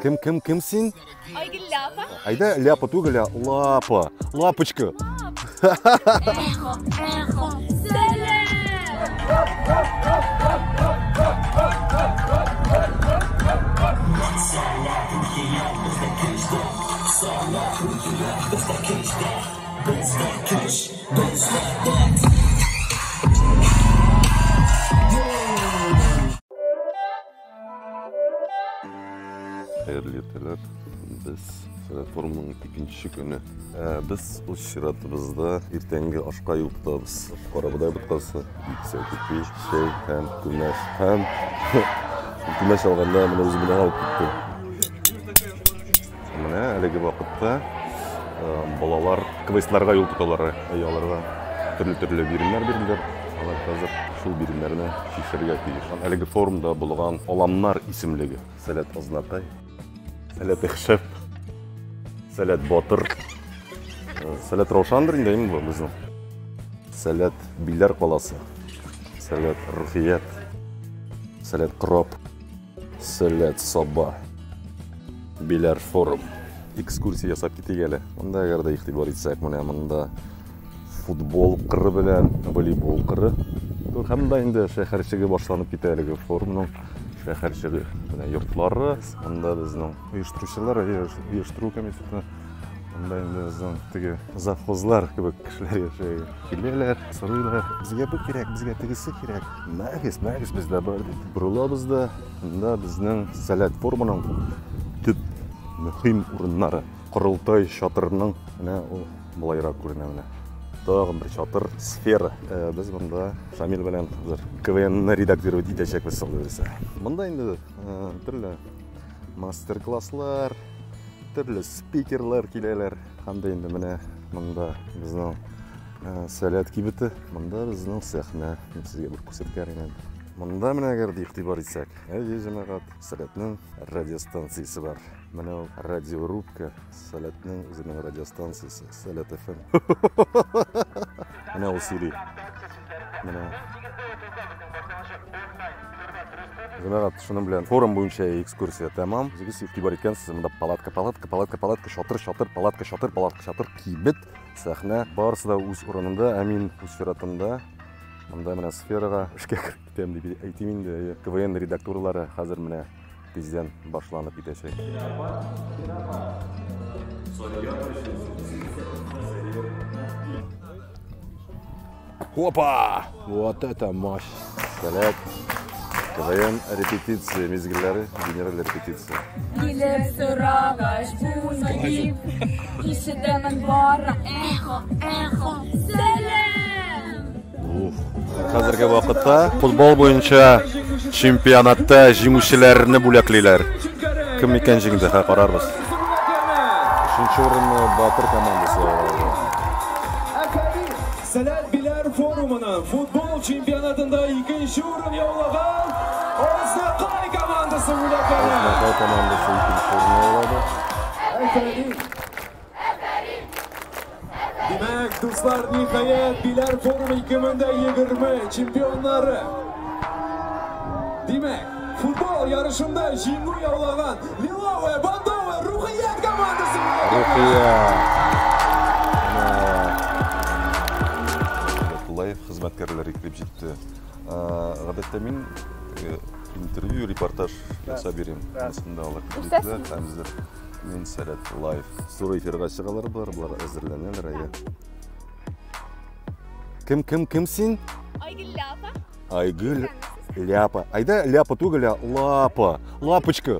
Кім сен? Айгүл Ляпа. Айда ляпа түгіл, лапа. Лапочка. Эхо, сәлем! Xeyirli erteler. Biz forumun ikinci günü. Biz o şiratımızda ertengi aşka yurttabız. Arabada bıtkası. Yüksek bir şey hem güneş hem güneş alganda mene özümden alıp gittim. Mene әлеге вакытта балалар квестларга юл тоталар, аларга төрле биримнәр бирделәр. Алар хәзер шул биримнәрне шишергә тиеш. Әлеге форумда булган Аламнар исемлеге. Сәләт Азнакай, Сәләт Ихшәп, Сәләт Батыр, Сәләт Раушандыр инде бу безнең. Сәләт Биләр каласы, Сәләт Рухият, Сәләт Кроп, Сәләт Саба. Биләр форум. Экскурсия ясап китик әле. Монда әгәр дә игътибар итсәк, менә монда футбол кыры белән волейбол кыры. Һәм дә инде шәһәрчеге башланып китә әлеге форумның шәһәрчеге. Менә йортлары, монда безнең оештыручылар, оештыру комитеты. Монда инде безнең теге завхозлар кебек кешеләр яшәй. Киләләр, сорыйлар. Безгә бу кирәк, безгә тегесе кирәк. Мәгез бездә бар дип. Бурылабыз да. Монда безнең Сәләт форумының төп мөһим урыннары. Корылтай чатырының менә ул булайрак күренә менә. Тагын бер чатыр сфера. Без монда Шамил белән хәзер КВН-ны редактировать итәчәкбез сәгъдәсе. Монда инде төрле мастер-класслар, төрле спикерлар киләләр. Һәм дә инде менә монда безнең Сәләт кибете, монда безнең сәхнә. Сезгә бер күрсәткән идем. Монда менә әгәр дә игътибар итсәк, җәмәгать, Сәләтнең радиостанциясе бар. Менә ул радиорубка, Сәләтнең үзенең радиостанциясе, Сәләт FM. Менә ул сөйли. Менә. Җәмәгать, шуның белән форум буенча экскурсия тәмам. Сез игътибар иткәнсез, монда палатка, шатыр, кибет, сәхнә. Барысы да үз урынында, әмин үз чиратында. Монда менә сферага эшкә китәм дип әйтим инде. КВН редакторлары хәзер менә тиздән башланып китәчәк. Опа! Вот это мощь! Сәләт. КВН репетиция мизгилләре, генераль репетиция. Килеп сорагач буны дип, ишетәмен бара эхо, сәлем! Хәзерге вакытта футбол буенча чемпионатта җиңүчеләрне бүләклиләр. Кем икән җиңде, карарбыз. 3нче урынны Батыр командасы алды. Сәләт Биләр форумының футбол чемпионатында 2нче урын яулаган Азнакай командасы бүләкләнә. Азнакай командасы 2нче урынны яулады. Demek dostlar, nihayet Bilal Forum 2020 çempiyonları. Demek futbol yarışında җиңү яулаган Лиловая Бандова Рухият командасы. Рухият. Лайв хезмәткәрләре килеп җитте. Гадәттә мин интервью, репортаж ясап бирәм. Аслында алар киләләр, хәзер мен Сәләт лайв. Соры эфирга чыгалар бар, булар әзерләнәләр. Кем син? Айгүл Ляпа. Айгүл Ляпа. Айда ляпа түгел, лапа. Лапочка.